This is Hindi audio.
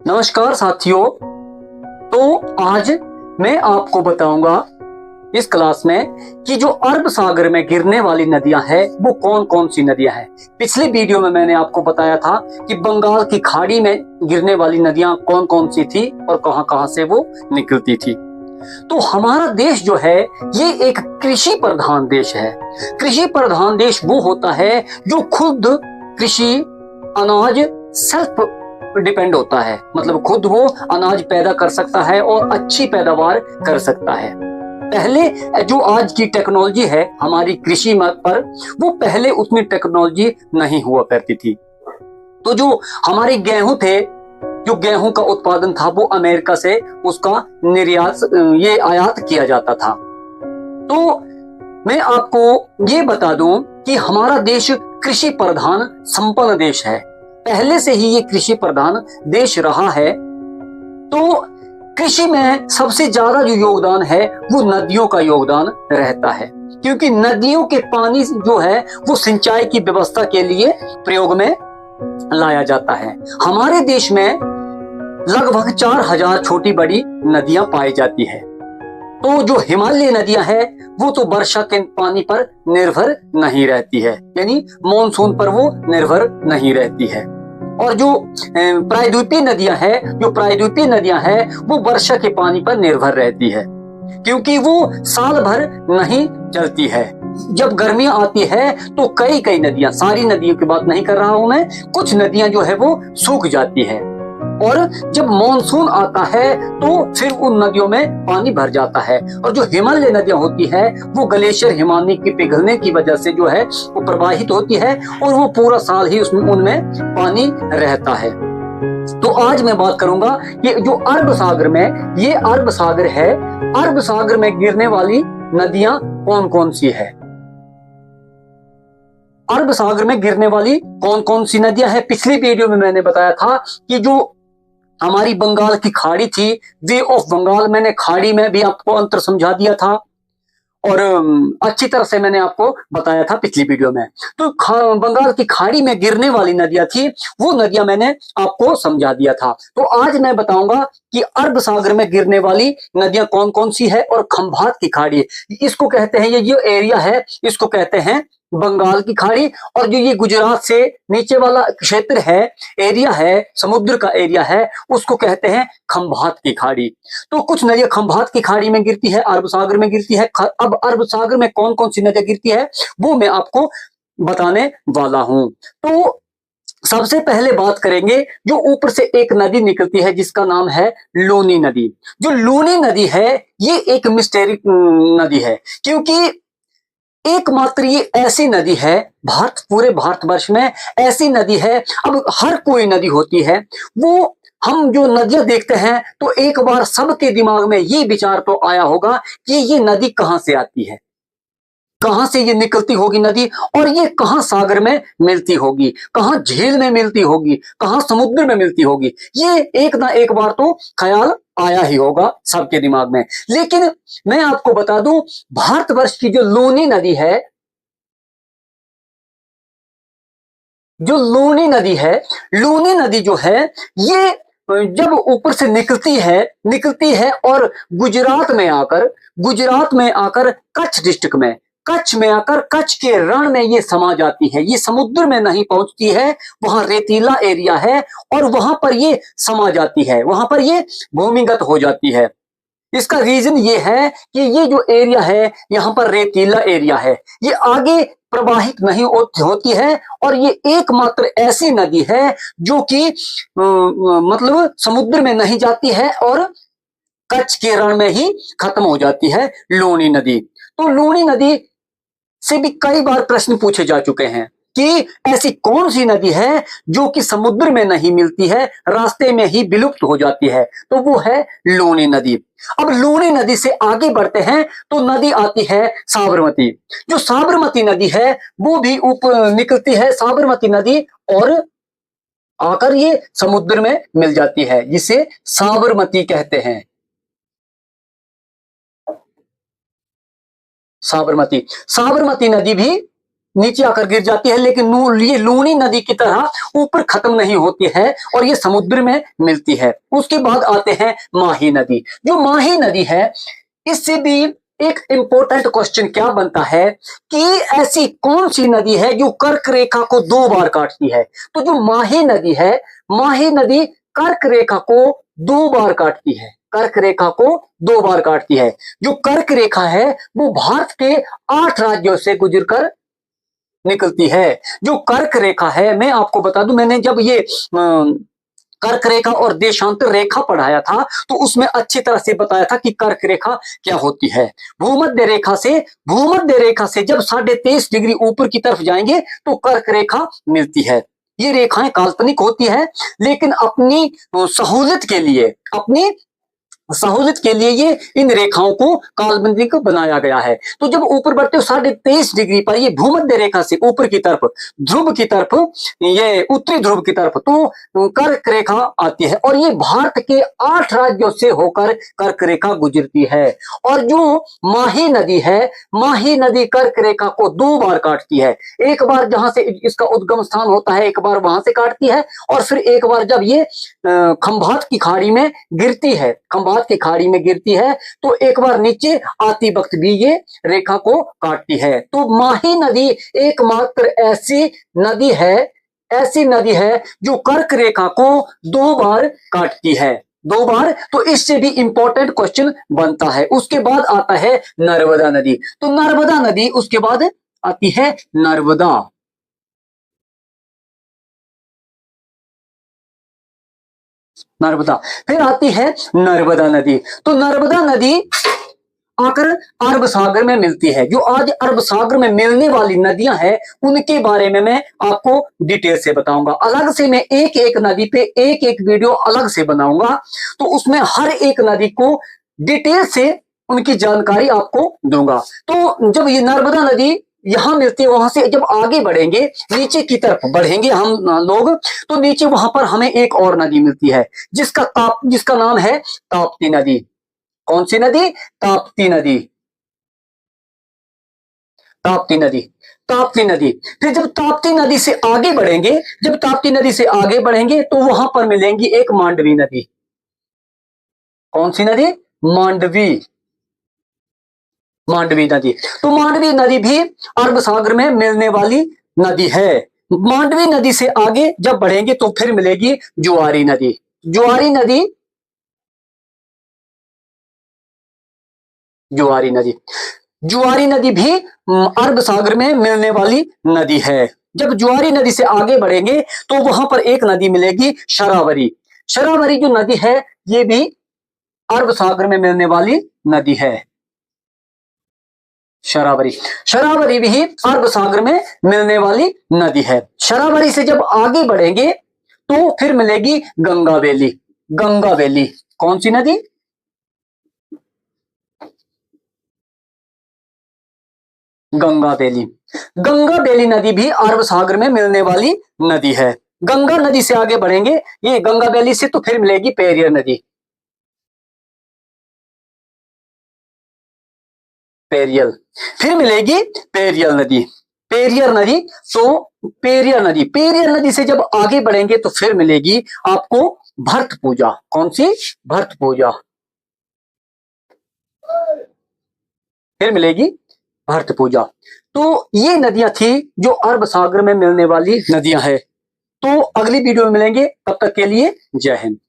नमस्कार साथियों। तो आज मैं आपको बताऊंगा इस क्लास में कि जो अरब सागर में गिरने वाली नदियां हैं वो कौन कौन सी नदियां हैं। पिछले वीडियो में मैंने आपको बताया था कि बंगाल की खाड़ी में गिरने वाली नदियां कौन कौन सी थी और कहां कहां से वो निकलती थी। तो हमारा देश जो है ये एक कृषि प्रधान देश है। कृषि प्रधान देश वो होता है जो खुद कृषि अनाज सेल्फ डिपेंड होता है, मतलब खुद वो अनाज पैदा कर सकता है और अच्छी पैदावार कर सकता है। पहले जो आज की टेक्नोलॉजी है हमारी कृषि पर, वो पहले उतनी टेक्नोलॉजी नहीं हुआ करती थी। तो जो हमारे गेहूं थे, जो गेहूं का उत्पादन था वो अमेरिका से उसका निर्यात ये आयात किया जाता था। तो मैं आपको ये बता दूं कि हमारा देश कृषि प्रधान संपन्न देश है। पहले से ही ये कृषि प्रधान देश रहा है। तो कृषि में सबसे ज्यादा जो योगदान है वो नदियों का योगदान रहता है, क्योंकि नदियों के पानी जो है वो सिंचाई की व्यवस्था के लिए प्रयोग में लाया जाता है। हमारे देश में लगभग 4000 छोटी बड़ी नदियां पाई जाती है। तो जो हिमालय नदियां हैं वो तो वर्षा के पानी पर निर्भर नहीं रहती है, यानी मॉनसून पर वो निर्भर नहीं रहती है। और जो प्रायद्वीपीय नदियां हैं वो वर्षा के पानी पर निर्भर रहती है, क्योंकि वो साल भर नहीं चलती है। जब गर्मियां आती है तो कई नदियां, सारी नदियों की बात नहीं कर रहा हूं मैं, कुछ नदियां जो है वो सूख जाती है। और जब मॉनसून आता है तो फिर उन नदियों में पानी भर जाता है। और जो हिमालय नदियां होती है वो ग्लेशियर हिमानी के पिघलने की वजह से जो है वो प्रवाहित होती है और वो पूरा साल ही उनमें पानी रहता है। तो आज मैं बात करूंगा कि जो अरब सागर में, ये अरब सागर है, अरब सागर में गिरने वाली नदियां कौन कौन सी है। अरब सागर में गिरने वाली कौन कौन सी नदियां हैं। पिछली वीडियो में मैंने बताया था कि जो हमारी बंगाल की खाड़ी थी, वे ऑफ बंगाल, मैंने खाड़ी में भी आपको अंतर समझा दिया था और अच्छी तरह से मैंने आपको बताया था पिछली वीडियो में। तो बंगाल की खाड़ी में गिरने वाली नदियां थी, वो नदियां मैंने आपको समझा दिया था। तो आज मैं बताऊंगा कि अरब सागर में गिरने वाली नदियां कौन कौन सी है। और खंभात की खाड़ी, इसको कहते हैं, ये जो एरिया है इसको कहते हैं बंगाल की खाड़ी। और जो ये गुजरात से नीचे वाला क्षेत्र है, एरिया है, समुद्र का एरिया है, उसको कहते हैं खंभात की खाड़ी। तो कुछ नदियां खंभात की खाड़ी में गिरती है, अरब सागर में गिरती है। अब अरब सागर में कौन कौन सी नदियां गिरती है वो मैं आपको बताने वाला हूं। तो सबसे पहले बात करेंगे जो ऊपर से एक नदी निकलती है जिसका नाम है लूनी नदी। जो लूनी नदी है ये एक मिस्टेरी नदी है, क्योंकि एकमात्र ये ऐसी नदी है पूरे भारतवर्ष में ऐसी नदी है। अब हर कोई नदी होती है, वो हम जो नदियां देखते हैं तो एक बार सबके दिमाग में ये विचार तो आया होगा कि ये नदी कहां से आती है, कहां से ये निकलती होगी नदी, और ये कहां सागर में मिलती होगी, कहां झील में मिलती होगी, कहां समुद्र में मिलती होगी। ये एक ना एक बार तो ख्याल आया ही होगा सबके दिमाग में। लेकिन मैं आपको बता दूं, भारतवर्ष की जो लूनी नदी है, जो लूनी नदी है, लूनी नदी जो है ये जब ऊपर से निकलती है और गुजरात में आकर कच्छ डिस्ट्रिक्ट में, कच्छ में आकर कच्छ के रण में ये समा जाती है। ये समुद्र में नहीं पहुंचती है, वहां रेतीला एरिया है और वहां पर ये समा जाती है, वहां पर ये भूमिगत हो जाती है। इसका रीजन ये है कि ये जो एरिया है यहाँ पर रेतीला एरिया है, ये आगे प्रवाहित नहीं होती है। और ये एकमात्र ऐसी नदी है जो कि मतलब समुद्र में नहीं जाती है और कच्छ के रण में ही खत्म हो जाती है लूनी नदी। तो लूनी नदी से भी कई बार प्रश्न पूछे जा चुके हैं कि ऐसी कौन सी नदी है जो कि समुद्र में नहीं मिलती है, रास्ते में ही विलुप्त हो जाती है। तो वो है लूनी नदी। अब लूनी नदी से आगे बढ़ते हैं तो नदी आती है साबरमती। जो साबरमती नदी है वो भी ऊपर निकलती है, साबरमती नदी, और आकर ये समुद्र में मिल जाती है, जिसे साबरमती कहते हैं। साबरमती नदी भी नीचे आकर गिर जाती है, लेकिन ये लूनी नदी की तरह ऊपर खत्म नहीं होती है और ये समुद्र में मिलती है। उसके बाद आते हैं माही नदी। जो माही नदी है, इससे भी एक इंपॉर्टेंट क्वेश्चन क्या बनता है कि ऐसी कौन सी नदी है जो कर्क रेखा को 2 बार काटती है। तो जो माही नदी है, माही नदी कर्क रेखा को 2 बार काटती है, कर्क रेखा को 2 बार काटती है। जो कर्क रेखा है वो भारत के 8 राज्यों से गुजरकर निकलती है। जो कर्क रेखा है, मैं आपको बता दूं, मैंने जब ये कर्क रेखा और देशांतर रेखा पढ़ाया था तो उसमें अच्छी तरह से बताया था कि कर्क रेखा क्या होती है। भूमध्य रेखा से जब 23.5 डिग्री ऊपर की तरफ जाएंगे तो कर्क रेखा मिलती है। ये रेखाएं काल्पनिक होती है, लेकिन अपनी सहूलियत के लिए ये इन रेखाओं को काल्पनिक बनाया गया है। तो जब ऊपर बढ़ते हो 23.5 डिग्री पर, ये भूमध्य रेखा से ऊपर की तरफ, ध्रुव की तरफ, ये उत्तरी ध्रुव की तरफ, तो कर्क रेखा आती है और ये भारत के 8 राज्यों से होकर कर्क रेखा गुजरती है। और जो माही नदी है, माही नदी कर्क रेखा को 2 बार काटती है। एक बार जहां से इसका उद्गम स्थान होता है, एक बार वहां से काटती है, और फिर एक बार जब ये खंभात की खाड़ी में गिरती है, तो एक बार नीचे आती वक्त भी ये रेखा को काटती है। तो माही नदी एकमात्र ऐसी नदी है जो कर्क रेखा को 2 बार काटती है, 2 बार। तो इससे भी इंपॉर्टेंट क्वेश्चन बनता है। उसके बाद आता है नर्मदा नदी। तो नर्मदा नदी उसके बाद आती है नर्मदा। फिर आती है नर्मदा नदी। तो नर्मदा नदी आकर अरब सागर में मिलती है। जो आज अरब सागर में मिलने वाली नदियां हैं, उनके बारे में मैं आपको डिटेल से बताऊंगा। अलग से मैं एक एक नदी पे एक एक वीडियो अलग से बनाऊंगा, तो उसमें हर एक नदी को डिटेल से उनकी जानकारी आपको दूंगा। तो जब ये नर्मदा नदी यहां मिलती है, वहां से जब आगे बढ़ेंगे, नीचे की तरफ बढ़ेंगे हम लोग, तो नीचे वहां पर हमें एक और नदी मिलती है जिसका नाम है ताप्ती नदी। कौन सी नदी? ताप्ती नदी। फिर जब ताप्ती नदी से आगे बढ़ेंगे, तो वहां पर मिलेंगी एक मांडवी नदी। कौन सी नदी? मांडवी नदी। तो मांडवी नदी भी अरब सागर में मिलने वाली नदी है। मांडवी नदी से आगे जब बढ़ेंगे तो फिर मिलेगी जुआरी नदी। जुआरी नदी भी अरब सागर में मिलने वाली नदी है। जब जुआरी नदी से आगे बढ़ेंगे तो वहां पर एक नदी मिलेगी शरावरी। जो नदी है, ये भी अरब सागर में मिलने वाली नदी है। शरावरी भी अरब सागर में मिलने वाली नदी है। शरावरी से जब आगे बढ़ेंगे तो फिर मिलेगी गंगा वैली। कौन सी नदी? गंगा वैली नदी भी अरब सागर में मिलने वाली नदी है। गंगा नदी से आगे बढ़ेंगे, ये गंगा वैली से, तो फिर मिलेगी पेरियर नदी। फिर मिलेगी पेरियल नदी। पेरियर नदी से जब आगे बढ़ेंगे तो फिर मिलेगी आपको भरतपूजा। कौन सी? भरतपूजा। फिर मिलेगी भरतपूजा। तो ये नदियां थी जो अरब सागर में मिलने वाली नदियां हैं। तो अगली वीडियो में मिलेंगे, तब तक के लिए जय हिंद।